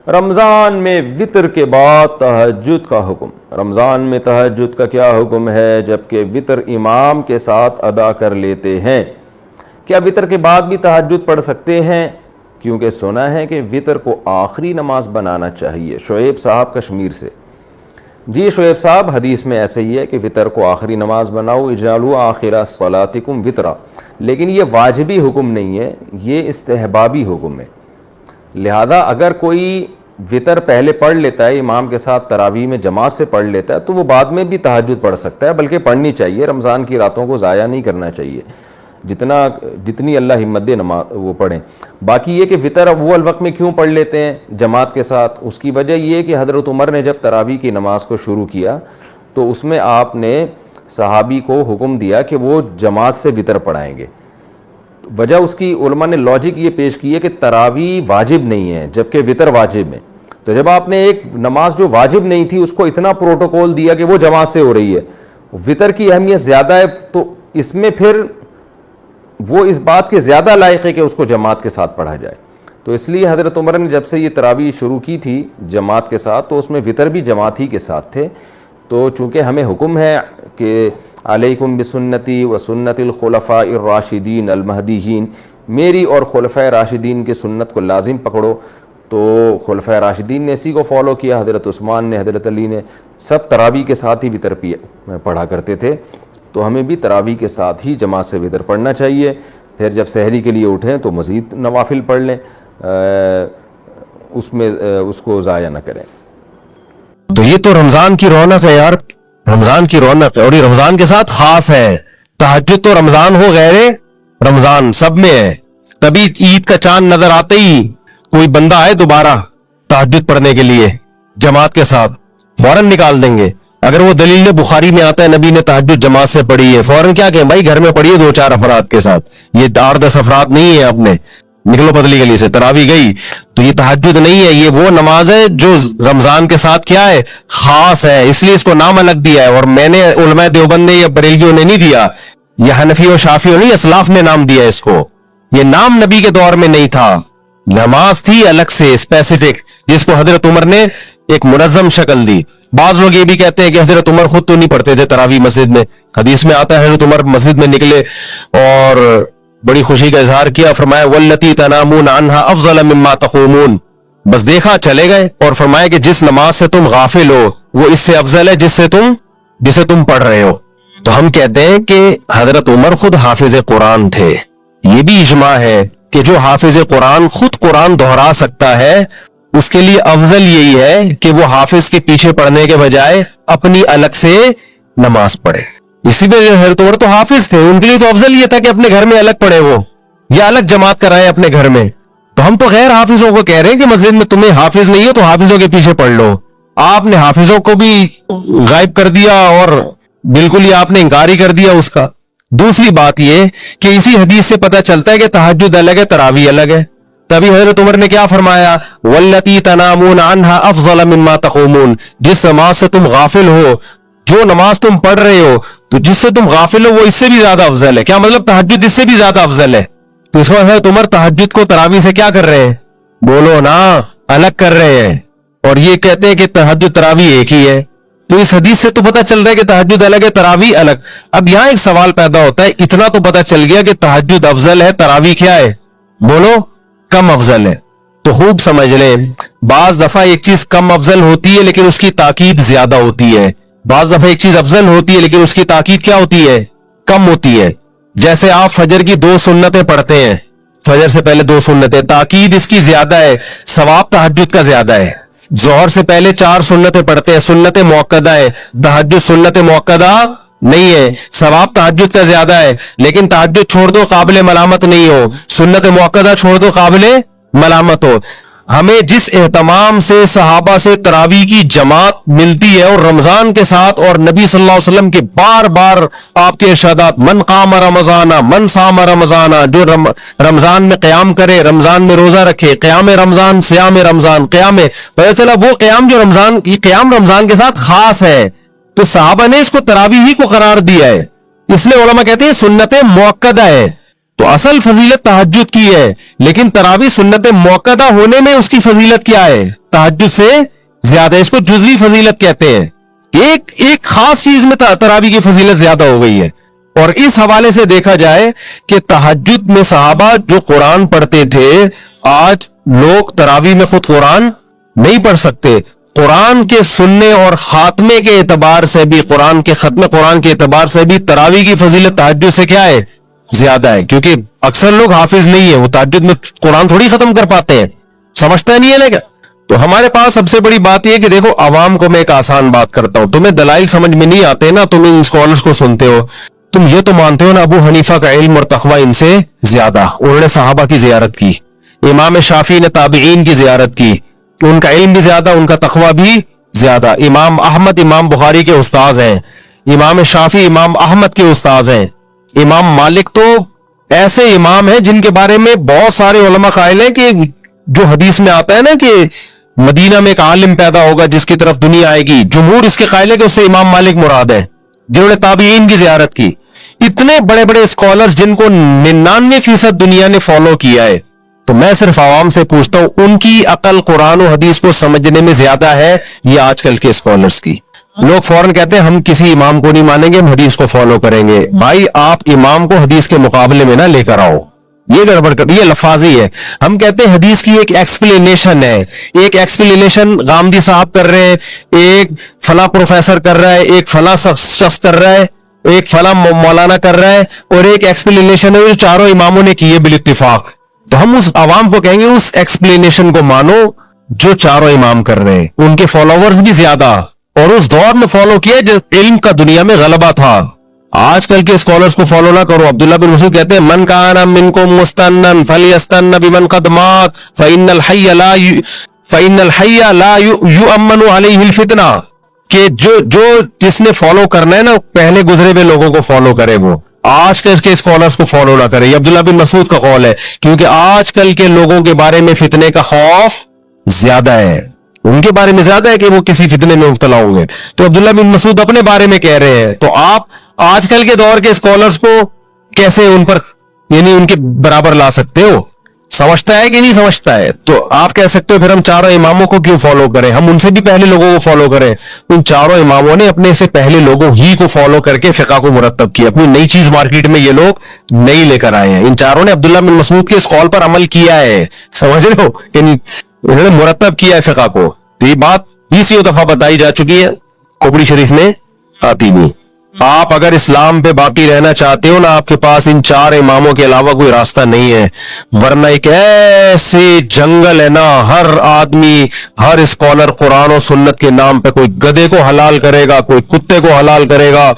رمضان میں وطر کے بعد تہجد کا حکم۔ رمضان میں تہجد کا کیا حکم ہے جبکہ وطر امام کے ساتھ ادا کر لیتے ہیں؟ کیا وطر کے بعد بھی تہجد پڑھ سکتے ہیں؟ کیونکہ سنا ہے کہ وطر کو آخری نماز بنانا چاہیے۔ شعیب صاحب کشمیر سے۔ جی شعیب صاحب، حدیث میں ایسے ہی ہے کہ وطر کو آخری نماز بناؤ، اجعلوا آخر صلاتکم وطرا، لیکن یہ واجبی حکم نہیں ہے، یہ استحبابی حکم ہے۔ لہذا اگر کوئی وطر پہلے پڑھ لیتا ہے، امام کے ساتھ تراویح میں جماعت سے پڑھ لیتا ہے، تو وہ بعد میں بھی تہجد پڑھ سکتا ہے، بلکہ پڑھنی چاہیے۔ رمضان کی راتوں کو ضائع نہیں کرنا چاہیے، جتنی اللہ ہمت دے نماز وہ پڑھیں۔ باقی یہ کہ وطر اول وقت میں کیوں پڑھ لیتے ہیں جماعت کے ساتھ، اس کی وجہ یہ کہ حضرت عمر نے جب تراویح کی نماز کو شروع کیا تو اس میں آپ نے صحابی کو حکم دیا کہ وہ جماعت سے وطر پڑھائیں گے۔ وجہ اس کی علماء نے لاجک یہ پیش کی ہے کہ تراویح واجب نہیں ہے جبکہ وطر واجب ہے، تو جب آپ نے ایک نماز جو واجب نہیں تھی اس کو اتنا پروٹوکول دیا کہ وہ جماعت سے ہو رہی ہے، وطر کی اہمیت زیادہ ہے، تو اس میں پھر وہ اس بات کے زیادہ لائق ہے کہ اس کو جماعت کے ساتھ پڑھا جائے۔ تو اس لیے حضرت عمر نے جب سے یہ تراویح شروع کی تھی جماعت کے ساتھ تو اس میں وطر بھی جماعت ہی کے ساتھ تھے۔ تو چونکہ ہمیں حکم ہے کہ علیکم بسنتی و سنت الخلفاء الراشدین المہدیین، میری اور خلفاء راشدین کی سنت کو لازم پکڑو، تو خلفاء راشدین نے اسی کو فالو کیا، حضرت عثمان نے، حضرت علی نے، سب تراویح کے ساتھ ہی وطر پڑھا کرتے تھے، تو ہمیں بھی تراویح کے ساتھ ہی جماعت سے وطر پڑھنا چاہیے۔ پھر جب سحری کے لیے اٹھیں تو مزید نوافل پڑھ لیں، اس کو ضائع نہ کریں۔ تو یہ تو رمضان کی رونق ہے یار، رمضان کی رونق ہے، اور یہ رمضان کے ساتھ خاص ہے۔ تہجد تو رمضان ہو غیر رمضان سب میں ہے، تبھی عید کا چاند نظر آتے ہی کوئی بندہ آئے دوبارہ تہجد پڑھنے کے لیے جماعت کے ساتھ، فوراً نکال دیں گے۔ اگر وہ دلیل بخاری میں آتا ہے نبی نے تہجد جماعت سے پڑھی ہے، فوراً کیا کہیں بھائی گھر میں پڑھیے 2-4 افراد کے ساتھ، یہ 8-10 افراد نہیں ہے، اپنے نکلو پتلی گلی سے تراویح گئی، تو یہ تہجد نہیں ہے، یہ وہ نماز ہے جو رمضان کے ساتھ کیا ہے، خاص ہے، اس لیے اس کو نام الگ دیا ہے۔ اور میں نے علماء دیوبند نے یا بریلویوں نے نہیں دیا، یا حنفی اور شافعیوں نہیں، اسلاف نے نام دیا اس کو، یہ نام نبی کے دور میں نہیں تھا، نماز تھی الگ سے اسپیسیفک، جس کو حضرت عمر نے ایک منظم شکل دی۔ بعض لوگ یہ بھی کہتے ہیں کہ حضرت عمر خود تو نہیں پڑھتے تھے تراویح مسجد میں، حدیث میں آتا ہے حضرت عمر مسجد میں نکلے اور بڑی خوشی کا اظہار کیا، فرمایا واللتی تنامون عنہا افضل مما تقومون، بس دیکھا چلے گئے، اور فرمایا کہ جس نماز سے تم غافل ہو وہ اس سے افضل ہے جسے تم پڑھ رہے ہو۔ تو ہم کہتے ہیں کہ حضرت عمر خود حافظ قرآن تھے، یہ بھی اجماع ہے کہ جو حافظ قرآن خود قرآن دہرا سکتا ہے اس کے لیے افضل یہی ہے کہ وہ حافظ کے پیچھے پڑھنے کے بجائے اپنی الگ سے نماز پڑھے۔ اسی وجہ حضرت عمر تو حافظ تھے، ان کے لیے تو افضل یہ تھا کہ اپنے گھر میں الگ پڑھے وہ، یا الگ جماعت کرائے اپنے گھر میں۔ تو ہم تو غیر حافظوں کو کہہ رہے ہیں کہ مسجد میں تمہیں حافظ نہیں ہو تو حافظوں کے پیچھے پڑھ لو، آپ نے حافظوں کو بھی غائب کر دیا اور بالکل ہی آپ نے انکار ہی کر دیا اس کا۔ دوسری بات یہ کہ اسی حدیث سے پتہ چلتا ہے کہ تہجد الگ ہے، تراویح الگ ہے۔ تبھی حضرت عمر نے کیا فرمایا، واللتی تنامون عنہا افضل مما تقومون، جس نماز سے تم غافل ہو، جو نماز تم پڑھ رہے ہو تو جس سے تم غافل ہو وہ اس سے بھی زیادہ افضل ہے۔ کیا مطلب تہجد اس سے بھی زیادہ افضل ہے؟ تو اس وقت حضرت عمر تہجد کو تراویح سے کیا کر رہے ہیں؟ بولو نا، الگ کر رہے ہیں، اور یہ کہتے ہیں کہ تہجد تراویح ایک ہی ہے۔ تو اس حدیث سے تو پتہ چل رہا ہے کہ تہجد الگ ہے، تراویح الگ۔ اب یہاں ایک سوال پیدا ہوتا ہے، اتنا تو پتہ چل گیا کہ تہجد افضل ہے، تراویح کیا ہے؟ بولو، کم افضل ہے۔ تو خوب سمجھ لیں، بعض دفعہ ایک چیز کم افضل ہوتی ہے لیکن اس کی تاکید زیادہ ہوتی ہے، بعض دفعہ ایک چیز افضل ہوتی ہے لیکن اس کی تاکید کیا ہوتی ہے؟ کم ہوتی ہے۔ جیسے آپ فجر کی 2 سنتیں پڑھتے ہیں، فجر سے پہلے 2 سنتیں، تاکید اس کی زیادہ ہے، ثواب تہجد کا زیادہ ہے۔ ظہر سے پہلے 4 سنتیں پڑھتے ہیں، سنت موقدہ ہے، تہجد سنت موقدہ نہیں ہے، ثواب تہجد کا زیادہ ہے، لیکن تہجد چھوڑ دو قابل ملامت نہیں ہو، سنت موقدہ چھوڑ دو قابل ملامت ہو۔ ہمیں جس اہتمام سے صحابہ سے تراویح کی جماعت ملتی ہے اور رمضان کے ساتھ، اور نبی صلی اللہ علیہ وسلم کے بار بار آپ کے ارشادات، من قام رمضان من صام رمضان، جو رمضان میں قیام کرے، رمضان میں روزہ رکھے، قیام رمضان صیام رمضان، قیام، پتہ چلا وہ قیام جو رمضان، یہ قیام رمضان کے ساتھ خاص ہے، تو صحابہ نے اس کو تراویح ہی کو قرار دیا ہے، اس لیے علماء کہتے ہیں سنت موقدہ ہے۔ تو اصل فضیلت تہجد کی ہے، لیکن تراویح سنت موقدہ ہونے میں اس کی فضیلت کیا ہے؟ تہجد سے زیادہ. اس کو جزوی فضیلت کہتے ہیں. ایک خاص چیز میں تراویح کی فضیلت زیادہ ہو گئی ہے. اور اس حوالے سے دیکھا جائے کہ تہجد میں صحابہ جو قرآن پڑھتے تھے، آج لوگ تراویح میں خود قرآن نہیں پڑھ سکتے. قرآن کے سننے اور خاتمے کے اعتبار سے بھی، قرآن کے ختم قرآن کے اعتبار سے بھی تراویح کی فضیلت تہجد سے کیا ہے؟ زیادہ ہے. کیونکہ اکثر لوگ حافظ نہیں ہے، وہ تہجد میں قرآن تھوڑی ختم کر پاتے ہیں، سمجھتا نہیں ہے نا. تو ہمارے پاس سب سے بڑی بات یہ کہ دیکھو، عوام کو میں ایک آسان بات کرتا ہوں، تمہیں دلائل سمجھ میں نہیں آتے نا، تم ان اسکالرز کو سنتے ہو، تم یہ تو مانتے ہو نا ابو حنیفہ کا علم اور تقوی ان سے زیادہ، انہوں نے صحابہ کی زیارت کی. امام شافعی نے تابعین کی زیارت کی، ان کا علم بھی زیادہ، ان کا تقوی بھی زیادہ. امام احمد امام بخاری کے استاذ ہیں، امام شافعی امام احمد کے استاذ ہیں. امام مالک تو ایسے امام ہیں جن کے بارے میں بہت سارے علماء قائل ہیں کہ جو حدیث میں آتا ہے نا کہ مدینہ میں ایک عالم پیدا ہوگا جس کی طرف دنیا آئے گی، جمہور اس کے قائل ہے کہ اس سے امام مالک مراد ہے، جنہوں نے تابعین کی زیارت کی. اتنے بڑے بڑے اسکالرز جن کو 99% دنیا نے فالو کیا ہے. تو میں صرف عوام سے پوچھتا ہوں، ان کی عقل قرآن و حدیث کو سمجھنے میں زیادہ ہے یا آج کل کے اسکالرز کی؟ لوگ فوراً کہتے ہیں ہم کسی امام کو نہیں مانیں گے، ہم حدیث کو فالو کریں گے. بھائی آپ امام کو حدیث کے مقابلے میں نہ لے کر آؤ، یہ گڑبڑ کر، یہ لفاظی ہے. ہم کہتے ہیں حدیث کی ایک ایکسپلینیشن ہے، ایک ایکسپلینیشن غامدی صاحب کر رہے ہیں، ایک فلاں پروفیسر کر رہا ہے، ایک فلاں شخص کر رہا ہے، ایک فلاں مولانا کر رہا ہے، اور ایک ایکسپلینیشن ہے جو چاروں اماموں نے کی ہے بالاتفاق. تو ہم اس عوام کو کہیں گے اس ایکسپلینیشن کو مانو جو چاروں امام کر رہے ہیں. ان کے فالوورز بھی زیادہ، اور اس دور میں فالو کیا جب علم کا دنیا میں غلبہ تھا. آج کل کے اسکالرز کو فالو نہ کرو. عبداللہ بن مسعود کہتے ہیں من کان منکم مستنن فلیستن بمن قد مات فإن الحی لا یؤمن علیہ الفتنہ، کہ جو جس نے فالو کرنا ہے نا پہلے گزرے ہوئے لوگوں کو فالو کرے، وہ آج کل کے اسکالرز کو فالو نہ کرے. یہ عبداللہ بن مسعود کا قول ہے، کیونکہ آج کل کے لوگوں کے بارے میں فتنے کا خوف زیادہ ہے، ان کے بارے میں زیادہ ہے کہ وہ کسی فتنے میں مبتلا ہوں گے. تو عبداللہ بن مسعود اپنے بارے میں کہہ رہے ہیں. تو آپ آج کل کے دور کے اسکالرز کو کیسے ان پر یعنی ان کے برابر لا سکتے ہو؟ سمجھتا ہے کہ نہیں سمجھتا ہے؟ تو آپ کہہ سکتے ہو پھر ہم چاروں اماموں کو کیوں فالو کریں، ہم ان سے بھی پہلے لوگوں کو فالو کریں. ان چاروں اماموں نے اپنے سے پہلے لوگوں ہی کو فالو کر کے فقہ کو مرتب کیا، کوئی نئی چیز مارکیٹ میں یہ لوگ نہیں لے کر آئے ہیں. ان چاروں نے عبداللہ بن مسعود کے اس قول پر عمل کیا ہے، سمجھ رہے ہو، یعنی انہوں نے مرتب کیا ہے فقہ کو. تو یہ بات 20 دفعہ بتائی جا چکی ہے، کھوپڑی شریف میں آتی نہیں. آپ اگر اسلام پہ باقی رہنا چاہتے ہو نا، آپ کے پاس ان چار اماموں کے علاوہ کوئی راستہ نہیں ہے، ورنہ ایک ایسے جنگل ہے نا، ہر آدمی ہر اسکالر قرآن و سنت کے نام پہ کوئی گدھے کو حلال کرے گا، کوئی کتے کو حلال کرے گا،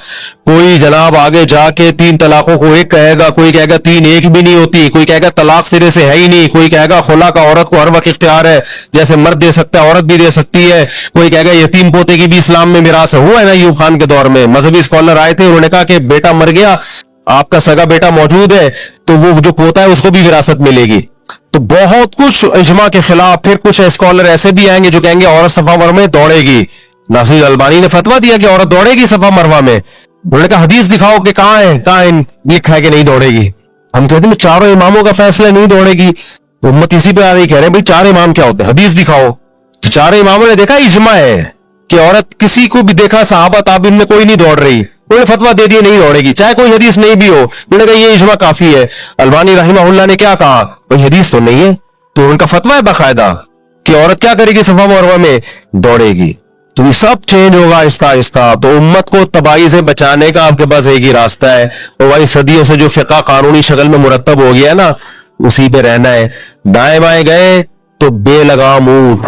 کوئی جناب آگے جا کے 3 طلاقوں کو ایک کہے گا، کوئی کہے گا 3 ایک بھی نہیں ہوتی، کوئی کہے گا طلاق سرے سے ہے ہی نہیں، کوئی کہے گا خلا کا عورت کو ہر وقت اختیار ہے، جیسے مرد دے سکتا ہے عورت بھی دے سکتی ہے، کوئی کہے گا یتیم پوتے کی بھی اسلام میں میراث ہے. ہوا ہے نا ایوب خان کے دور میں مذہبی اسکالر آئے تھے، انہوں نے کہا کہ بیٹا مر گیا، آپ کا سگا بیٹا موجود ہے تو وہ جو پوتا ہے اس کو بھی وراثت ملے گی. تو بہت کچھ اجماع کے خلاف. پھر کچھ اسکالر ایسے بھی آئیں گے جو کہیں گے عورت صفا مروا میں دوڑے گی. ناصر البانی نے فتویٰ دیا کہ عورت دوڑے گی صفا مروا میں. انہوں نے کہا حدیث دکھاؤ کہ کہاں لکھا ہے کہ نہیں دوڑے گی. ہم کہتے ہیں چاروں اماموں کا فیصلہ نہیں دوڑے گی. تو امت اسی پہ آ رہی کہہ رہے ہیں بھائی 4 امام کیا ہوتے ہیں، حدیث دکھاؤ. تو 4 اماموں نے دیکھا اجماع ہے کہ عورت کسی کو بھی دیکھا صحابہ تابعین میں کوئی نہیں دوڑ رہی، انہوں نے فتویٰ دے دیا نہیں دوڑے گی، چاہے کوئی حدیث نہیں بھی ہو. انہوں نے کہا یہ اجماع کافی ہے. البانی رحمہ اللہ نے کیا کہا، کوئی حدیث تو نہیں ہے، تو ان کا فتویٰ ہے باقاعدہ کہ عورت کیا کرے گی صفا مروا میں دوڑے گی. تو یہ سب چینج ہوگا آہستہ آہستہ. تو امت کو تباہی سے بچانے کا آپ کے پاس ایک ہی راستہ ہے، اور وہی صدیوں سے جو فقہ قانونی شکل میں مرتب ہو گیا نا اسی پہ رہنا ہے. دائیں بائیں گئے تو بے لگام اونٹ.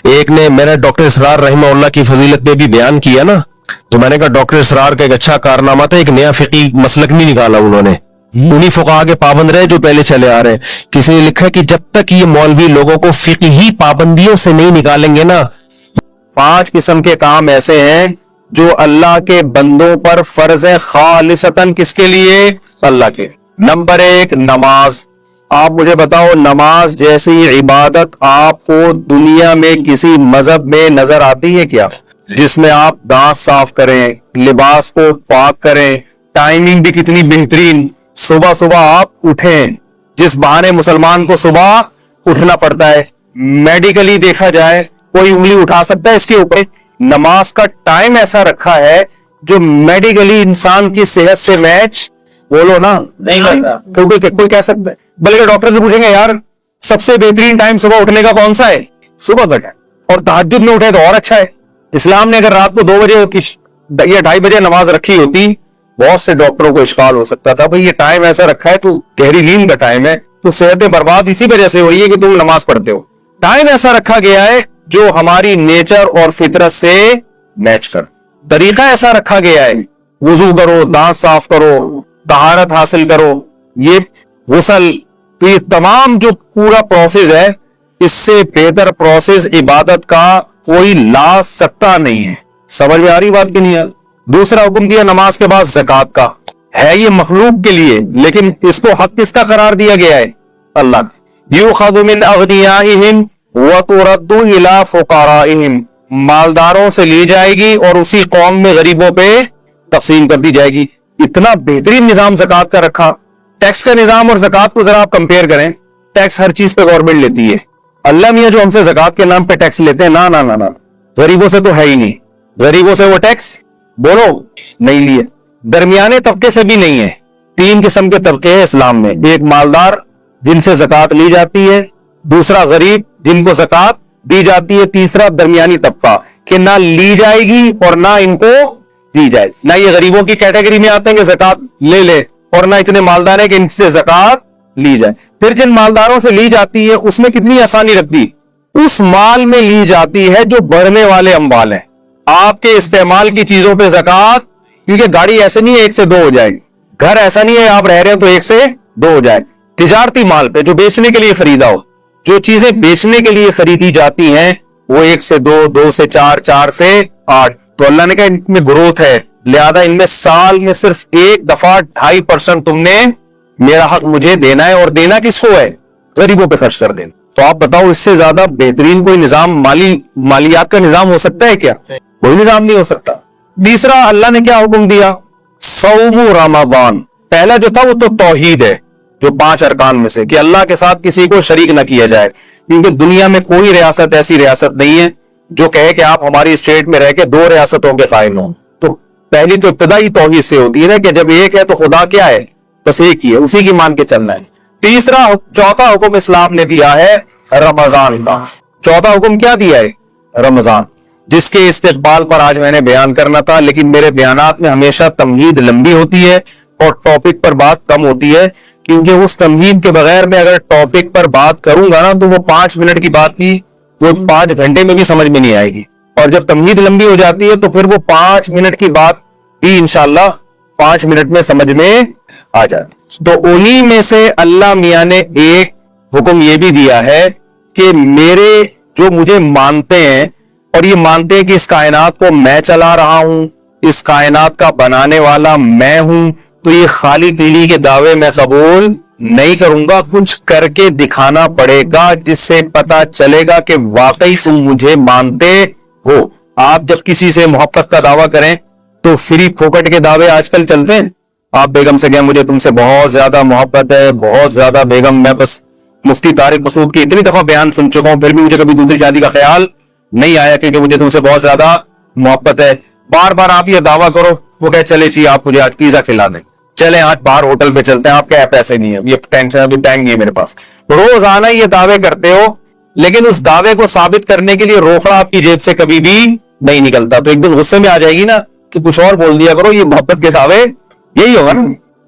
ایک نے میرا ڈاکٹر اسرار رحمہ اللہ کی فضیلت پہ بھی بیان کیا نا، تو میں نے کہا ڈاکٹر اسرار کا ایک اچھا کارنامہ تھا، ایک نیا فقی مسلک نہیں نکالا انہوں نے، انہی فقہا کے پابند رہے جو پہلے چلے آ رہے ہیں. کسی نے لکھا کہ جب تک یہ مولوی لوگوں کو فقہی پابندیوں سے نہیں نکالیں گے نا. 5 قسم کے کام ایسے ہیں جو اللہ کے بندوں پر فرض ہے خالصتاً، کس کے لیے؟ اللہ کے. نمبر 1 نماز. آپ مجھے بتاؤ نماز جیسی عبادت آپ کو دنیا میں کسی مذہب میں نظر آتی ہے کیا؟ جس میں آپ دانت صاف کریں، لباس کو پاک کریں، ٹائمنگ بھی کتنی بہترین، صبح صبح آپ اٹھیں. جس بہانے مسلمان کو صبح اٹھنا پڑتا ہے, میڈیکلی دیکھا جائے کوئی انگلی اٹھا سکتا ہے اس کے اوپر؟ نماز کا ٹائم ایسا رکھا ہے جو میڈیکلی انسان کی صحت سے میچ, بولو نا, نہیں کرتا. کیونکہ کوئی کہہ سکتا ہے, بلکہ ڈاکٹر سے پوچھیں گے یار سب سے بہترین ٹائم صبح اٹھنے کا کون سا ہے؟ صبح کا ٹائم. اور تہجد میں اٹھے تو اور اچھا ہے. اسلام نے اگر رات کو 2 بجے یا 2:30 بجے نماز رکھی ہوتی, بہت سے ڈاکٹروں کو اشکال ہو سکتا تھا, بھئی یہ ٹائم ایسا رکھا ہے تو گہری نیند کا ٹائم ہے, تو صحتیں برباد اسی وجہ سے ہو رہی ہے کہ تم نماز پڑھتے ہو. ٹائم ایسا رکھا گیا ہے جو ہماری نیچر اور فطرت سے میچ کر. طریقہ ایسا رکھا گیا ہے, وضو کرو, دانت صاف کرو, طہارت حاصل کرو, یہ غسل, تو یہ تمام جو پورا پروسیس ہے, اس سے بہتر پروسیس عبادت کا کوئی لا سکتا نہیں ہے. سمجھ میں آ رہی بات کہ نہیں ہے؟ دوسرا حکم دیا نماز کے بعد زکات کا, ہے یہ مخلوق کے لیے, لیکن اس کو حق کس کا قرار دیا گیا ہے؟ اللہ. یؤخذ من اغنیائہم وترد الی فقرائہم, مالداروں سے لی جائے گی اور اسی قوم میں غریبوں پہ تقسیم کر دی جائے گی. اتنا بہترین نظام زکات کا رکھا. ٹیکس کا نظام اور زکات کو ذرا آپ کمپیئر کریں. ٹیکس ہر چیز پہ گورنمنٹ لیتی ہے. اللہ میاں جو ہم سے زکات کے نام پہ ٹیکس لیتے ہیں, نا نا نا نا, غریبوں سے تو ہے ہی نہیں. غریبوں سے وہ ٹیکس بولو نہیں لیے. درمیانے طبقے سے بھی نہیں ہے. 3 قسم کے طبقے ہیں اسلام میں. ایک مالدار جن سے زکات لی جاتی ہے, دوسرا غریب جن کو زکات دی جاتی ہے, تیسرا درمیانی طبقہ کہ نہ لی جائے گی اور نہ ان کو دی جائے. نہ یہ غریبوں کی کیٹیگری میں آتے ہیں کہ زکات لے لے, اور نہ اتنے مالدار ہیں کہ ان سے زکات لی جائے. پھر جن مالداروں سے لی جاتی ہے اس میں کتنی آسانی رکھتی, اس مال میں لی جاتی ہے جو بڑھنے والے اموال ہیں. آپ کے استعمال کی چیزوں پہ زکات, کیونکہ گاڑی ایسے نہیں ہے 1 سے 2 ہو جائے گی, گھر ایسا نہیں ہے آپ رہ رہے ہیں تو 1 سے 2 ہو جائے. تجارتی مال پہ جو بیچنے کے لیے خریدا ہو, جو چیزیں بیچنے کے لیے خریدی جاتی ہیں وہ 1 سے 2, 2 سے 4, 4 سے 8. تو اللہ نے کہا ان میں گروتھ ہے, لہذا ان میں سال میں صرف ایک دفعہ 2.5% تم نے میرا حق مجھے دینا ہے, اور دینا کس کو ہے؟ غریبوں پہ خرچ کر دینا. تو آپ بتاؤ اس سے زیادہ بہترین کوئی نظام, مالیات کا نظام ہو سکتا ہے کیا؟ کوئی نظام نہیں ہو سکتا. تیسرا اللہ نے کیا حکم دیا؟ صوم رمضان. پہلا جو تھا وہ تو توحید ہے, جو 5 ارکان میں سے, کہ اللہ کے ساتھ کسی کو شریک نہ کیا جائے. کیونکہ دنیا میں کوئی ریاست ایسی ریاست نہیں ہے جو کہے کہ آپ ہماری اسٹیٹ میں رہ کے 2 ریاستوں کے قائم ہوں. تو پہلی تو ابتدائی توحید سے ہوتی ہے نا, کہ جب ایک ہے تو خدا کیا ہے؟ بس ایک ہی ہے, اسی کی مان کے چلنا ہے. چوتھا حکم اسلام نے دیا ہے رمضان کا. چوتھا حکم کیا دیا ہے؟ رمضان, جس کے استقبال پر آج میں نے بیان کرنا تھا, لیکن میرے بیانات میں ہمیشہ تمہید لمبی ہوتی ہے اور ٹاپک پر بات کم ہوتی ہے, کیونکہ اس تمہید کے بغیر میں اگر ٹاپک پر بات کروں گا نا تو وہ 5 منٹ کی بات کی وہ 5 گھنٹے میں بھی سمجھ میں نہیں آئے گی. اور جب تمہید لمبی ہو جاتی ہے تو پھر وہ 5 منٹ کی بات بھی انشاءاللہ 5 منٹ میں سمجھ میں آ جاتی. تو انہی میں سے اللہ میاں نے ایک حکم یہ بھی دیا ہے کہ میرے جو مجھے مانتے ہیں اور یہ مانتے ہیں کہ اس کائنات کو میں چلا رہا ہوں, اس کائنات کا بنانے والا میں ہوں, تو یہ خالی دلی کے دعوے میں قبول نہیں کروں گا. کچھ کر کے دکھانا پڑے گا جس سے پتا چلے گا کہ واقعی تم مجھے مانتے ہو. آپ جب کسی سے محبت کا دعویٰ کریں تو فری پھوکٹ کے دعوے آج کل چلتے ہیں. آپ بیگم سے کہیں مجھے تم سے بہت زیادہ محبت ہے, بہت زیادہ بیگم, میں بس مفتی طارق مسعود کی اتنی دفعہ بیان سن چکا ہوں, پھر بھی مجھے کبھی دوسری شادی کا خیال نہیں آیا کیونکہ مجھے تم سے بہت زیادہ محبت ہے. بار بار آپ یہ دعویٰ کرو, وہ کہے چلے چاہیے آپ مجھے آج پیزا کھلا دیں, چلیں آج باہر ہوٹل پہ چلتے ہیں, آپ کے پیسے نہیں ہے, یہ ٹینشن ابھی ٹائم نہیں ہے میرے پاس. روزانہ یہ دعوے کرتے ہو, لیکن اس دعوے کو ثابت کرنے کے لیے روکڑا آپ کی جیب سے کبھی بھی نہیں نکلتا. تو ایک دن غصے میں آ جائے گی نا کہ کچھ اور بول دیا کرو, یہ محبت کے دعوے یہی ہوگا نا,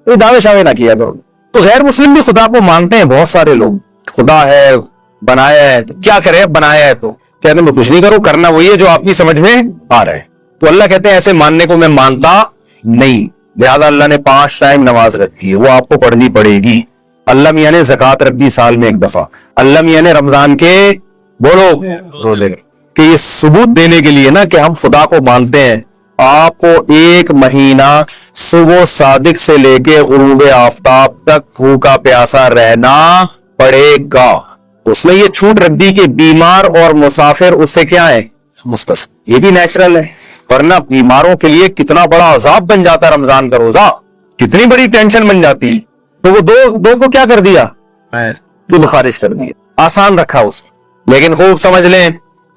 تو دعوے شاوے نہ کیا کرو. تو غیر مسلم بھی خدا کو مانتے ہیں بہت سارے لوگ, خدا ہے, بنایا ہے, کیا کرے, بنایا ہے تو کہتے ہیں میں کچھ نہیں کروں, کرنا وہی ہے جو آپ کی سمجھ میں آ رہا ہے. تو اللہ کہتے ہیں ایسے ماننے کو میں مانتا نہیں. لہذا اللہ نے 5 ٹائم نماز رکھی ہے, وہ آپ کو پڑھنی پڑے گی. اللہ میاں نے زکات رکھ دی سال میں 1 دفعہ. اللہ میاں نے رمضان کے بولو روزے کہ یہ ثبوت دینے کے لیے نا کہ ہم خدا کو مانتے ہیں. آپ کو 1 مہینہ صبح صادق سے لے کے غروب آفتاب تک بھوکا پیاسا رہنا پڑے گا. اس میں یہ چھوٹ رکھ دی کہ بیمار اور مسافر اس سے کیا ہے, مستثنی. یہ بھی نیچرل ہے, ورنہ بیماروں کے لیے کتنا بڑا عذاب بن جاتا رمضان کا روزہ, کتنی بڑی ٹینشن بن جاتی. تو وہ دو کو کیا کر دیا؟ خارج کر دیا. آسان رکھا اس میں. لیکن خوب سمجھ لیں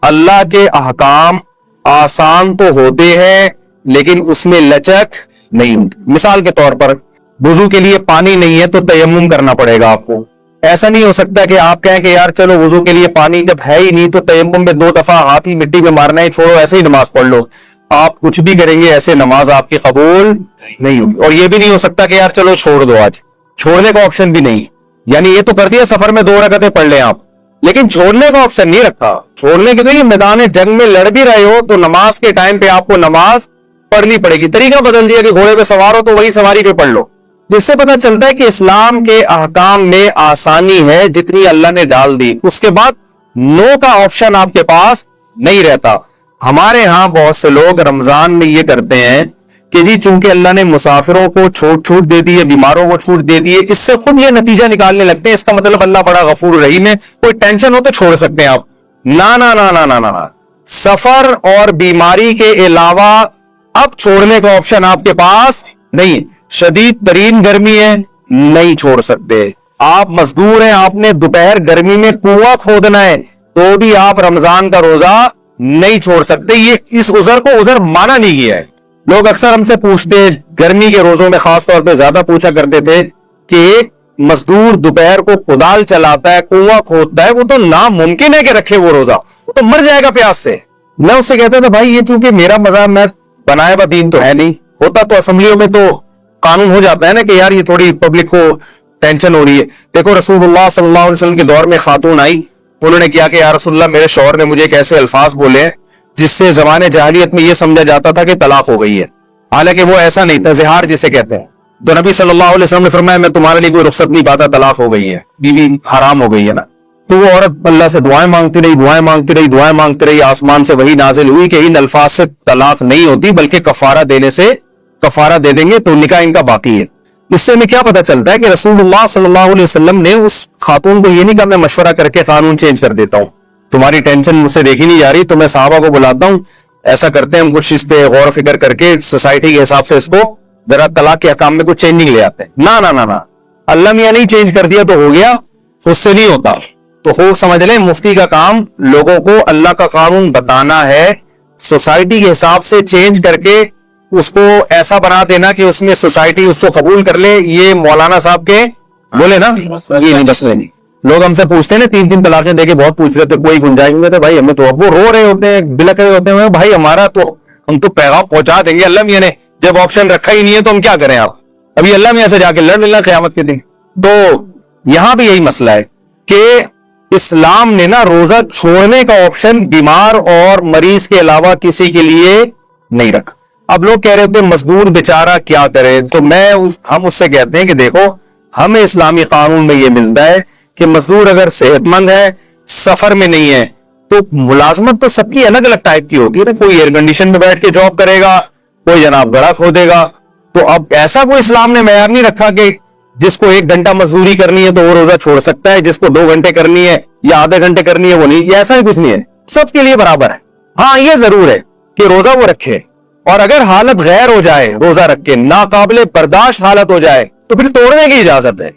اللہ کے احکام آسان تو ہوتے ہیں لیکن اس میں لچک نہیں ہوتی. مثال کے طور پر وضو کے لیے پانی نہیں ہے تو تیمم کرنا پڑے گا آپ کو. ایسا نہیں ہو سکتا کہ آپ کہیں کہ یار چلو وضو کے لیے پانی جب ہے ہی نہیں تو تیمم میں 2 دفعہ ہاتھ ہی مٹی میں مارنا ہے, چھوڑو ایسے ہی نماز پڑھ لو. آپ کچھ بھی کریں گے ایسے نماز آپ کی قبول نہیں ہوگی. اور یہ بھی نہیں ہو سکتا کہ یار چلو چھوڑ دو, آج چھوڑنے کا آپشن بھی نہیں. یعنی یہ تو کر دیا سفر میں 2 رکعتیں پڑھ لیں آپ, لیکن چھوڑنے کا آپشن نہیں رکھا. چھوڑنے کے لیے میدان جنگ میں لڑ بھی رہے ہو تو نماز کے ٹائم پہ آپ کو نماز پڑھنی پڑے گی. طریقہ بدل دیا کہ گھوڑے پہ سوار ہو تو وہی سواری پہ پڑھ لو. جس سے پتہ چلتا ہے کہ اسلام کے احکام میں آسانی ہے جتنی اللہ نے ڈال دی. اس کے بعد نو کا آپشن آپ کے پاس نہیں رہتا. ہمارے ہاں بہت سے لوگ رمضان میں یہ کرتے ہیں کہ جی چونکہ اللہ نے مسافروں کو چھوٹ دے دی ہے, بیماروں کو چھوٹ دے دی ہے, اس سے خود یہ نتیجہ نکالنے لگتے ہیں اس کا مطلب اللہ بڑا غفور رحیم ہے, کوئی ٹینشن ہو تو چھوڑ سکتے ہیں آپ. نا نا نا نا نا نا, سفر اور بیماری کے علاوہ اب چھوڑنے کا آپشن آپ کے پاس نہیں. شدید ترین گرمی ہے, نہیں چھوڑ سکتے. آپ مزدور ہیں, آپ نے دوپہر گرمی میں کنواں کھودنا ہے تو بھی آپ رمضان کا روزہ نہیں چھوڑ سکتے. یہ اس عذر کو عذر مانا نہیں گیا ہے. لوگ اکثر ہم سے پوچھتے, گرمی کے روزوں میں خاص طور پہ زیادہ پوچھا کرتے تھے کہ ایک مزدور دوپہر کو کدال چلاتا ہے, کنواں کھودتا ہے, وہ تو ناممکن ہے کہ رکھے وہ روزہ, وہ تو مر جائے گا پیاس سے. میں اس سے کہتا تھا بھائی یہ چونکہ میرا مذہب میں بنایا ہوا دین تو ہے نہیں, ہوتا تو اسمبلیوں میں تو قانون ہو جاتا ہے نا کہ یار یہ تھوڑی پبلک کو ٹینشن ہو رہی ہے. دیکھو رسول اللہ صلی اللہ علیہ وسلم کے دور میں خاتون آئی, انہوں نے کیا کہ یا رسول اللہ میرے شوہر نے مجھے ایسے الفاظ بولے جس سے زمانے جاہلیت میں یہ سمجھا جاتا تھا کہ طلاق ہو گئی ہے, حالانکہ وہ ایسا نہیں تھا, زہار جسے کہتے ہیں. تو نبی صلی اللہ علیہ وسلم نے فرمایا میں تمہارے لیے کوئی رخصت نہیں پاتا, طلاق ہو گئی ہے, بیوی حرام ہو گئی ہے نا. تو وہ عورت اللہ سے دعائیں مانگتی رہی. آسمان سے وہی نازل ہوئی کہ ان الفاظ سے طلاق نہیں ہوتی بلکہ کفارہ دے دیں گے تو نکاح ان کا باقی ہے. اس سے ہمیں کیا پتہ چلتا ہے کہ رسول اللہ صلی اللہ علیہ وسلم نے اس خاتون کو یہ نہیں کہا میں مشورہ کر کے قانون چینج کر دیتا ہوں, تمہاری ٹینشن مجھ سے دیکھی نہیں جا رہی تو میں صحابہ کو بلاتا ہوں, ایسا کرتے ہیں ہم کچھ اس پہ غور و فکر کر کے سوسائٹی کے حساب سے اس کو ذرا طلاق کے حکام میں کچھ چینجنگ لے آتے ہیں. نا, اللہ میاں نہیں چینج کر دیا تو ہو گیا, خود سے نہیں ہوتا. تو خوب سمجھ لیں مفتی کا کام لوگوں کو اللہ کا قانون بتانا ہے, سوسائٹی کے حساب سے چینج کر کے اس کو ایسا بنا دینا کہ اس میں سوسائٹی اس کو قبول کر لے. یہ مولانا صاحب کے بولے نا, یہ نہیں بس نہیں. لوگ ہم سے پوچھتے ہیں 3 طلاقیں دے کے بہت پوچھ رہے تھے, کوئی گنجائش نہیں. بھائی ہمیں تو وہ رو رہے ہوتے ہیں, بلک رہے ہوتے ہیں, بھائی ہمارا تو ہم تو پیغام پہنچا دیں گے, اللہ میاں نے جب آپشن رکھا ہی نہیں ہے تو ہم کیا کریں. آپ ابھی اللہ میاں سے جا کے لڑ لینا قیامت کے دن. تو یہاں بھی یہی مسئلہ ہے کہ اسلام نے نا روزہ چھوڑنے کا آپشن بیمار اور مریض کے علاوہ کسی کے لیے نہیں رکھا. اب لوگ کہہ رہے ہوتے مزدور بیچارہ کیا کرے, تو ہم اس سے کہتے ہیں کہ دیکھو ہمیں اسلامی قانون میں یہ ملتا ہے کہ مزدور اگر صحت مند ہے, سفر میں نہیں ہے, تو ملازمت تو سب کی الگ الگ ٹائپ کی ہوتی ہے نا. کوئی ایئر کنڈیشن میں بیٹھ کے جاب کرے گا, کوئی جناب گڑھا کھودے گا. تو اب ایسا کوئی اسلام نے معیار نہیں رکھا کہ جس کو 1 گھنٹہ مزدوری کرنی ہے تو وہ روزہ چھوڑ سکتا ہے, جس کو 2 گھنٹے کرنی ہے یا آدھے گھنٹے کرنی ہے وہ نہیں. یہ ایسا ہی کچھ نہیں ہے, سب کے لیے برابر ہے. ہاں یہ ضرور ہے کہ روزہ وہ رکھے, اور اگر حالت غیر ہو جائے روزہ رکھ کے, ناقابل برداشت حالت ہو جائے تو پھر توڑنے کی اجازت ہے.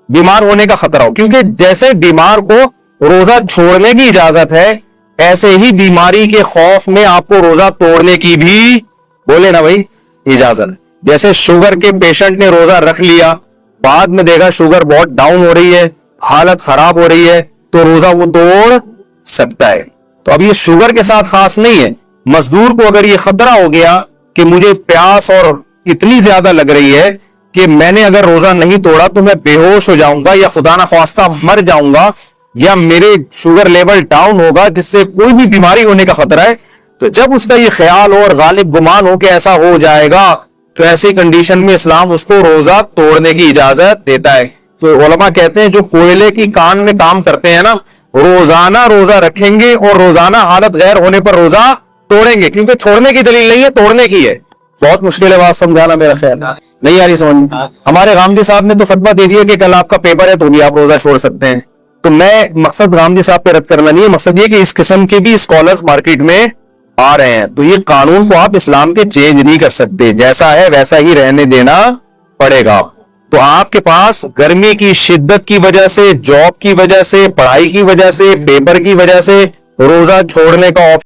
بیمار ہونے کا خطرہ ہو, کیونکہ جیسے بیمار کو روزہ چھوڑنے کی اجازت ہے ایسے ہی بیماری کے خوف میں آپ کو روزہ توڑنے کی بھی بولے نا بھائی اجازت ہے. جیسے شوگر کے پیشنٹ نے روزہ رکھ لیا, بعد میں دیکھا شوگر بہت ڈاؤن ہو رہی ہے, حالت خراب ہو رہی ہے, تو روزہ وہ توڑ سکتا ہے. تو اب یہ شوگر کے ساتھ خاص نہیں ہے. مزدور کو اگر یہ خطرہ ہو گیا کہ مجھے پیاس اور اتنی زیادہ لگ رہی ہے کہ میں نے اگر روزہ نہیں توڑا تو میں بے ہوش ہو جاؤں گا یا خدا نخواستہ مر جاؤں گا یا میرے شوگر لیول ڈاؤن ہوگا جس سے کوئی بھی بیماری ہونے کا خطرہ ہے, تو جب اس کا یہ خیال اور غالب گمان ہو کہ ایسا ہو جائے گا تو ایسی کنڈیشن میں اسلام اس کو روزہ توڑنے کی اجازت دیتا ہے. تو علماء کہتے ہیں جو کوئلے کی کان میں کام کرتے ہیں نا, روزانہ روزہ رکھیں گے اور روزانہ حالت غیر ہونے پر روزہ توڑیں گے, کیونکہ چھوڑنے کی دلیل نہیں ہے, توڑنے کی ہے. بہت مشکل ہے بات سمجھانا, میرا خیال نہیں آ رہی سمجھ. ہمارے غامدی صاحب نے تو فتویٰ دے دیا کہ کل آپ کا پیپر ہے تو بھی آپ روزہ چھوڑ سکتے ہیں. تو میں مقصد غامدی صاحب پہ رد کرنا نہیں ہے, مقصد یہ کہ اس قسم کے بھی اسکالرز مارکیٹ میں آ رہے ہیں. تو یہ قانون کو آپ اسلام کے چینج نہیں کر سکتے, جیسا ہے ویسا ہی رہنے دینا پڑے گا. تو آپ کے پاس گرمی کی شدت کی وجہ سے، جاب کی وجہ سے، پڑھائی کی وجہ سے، پیپر کی وجہ سے روزہ چھوڑنے کا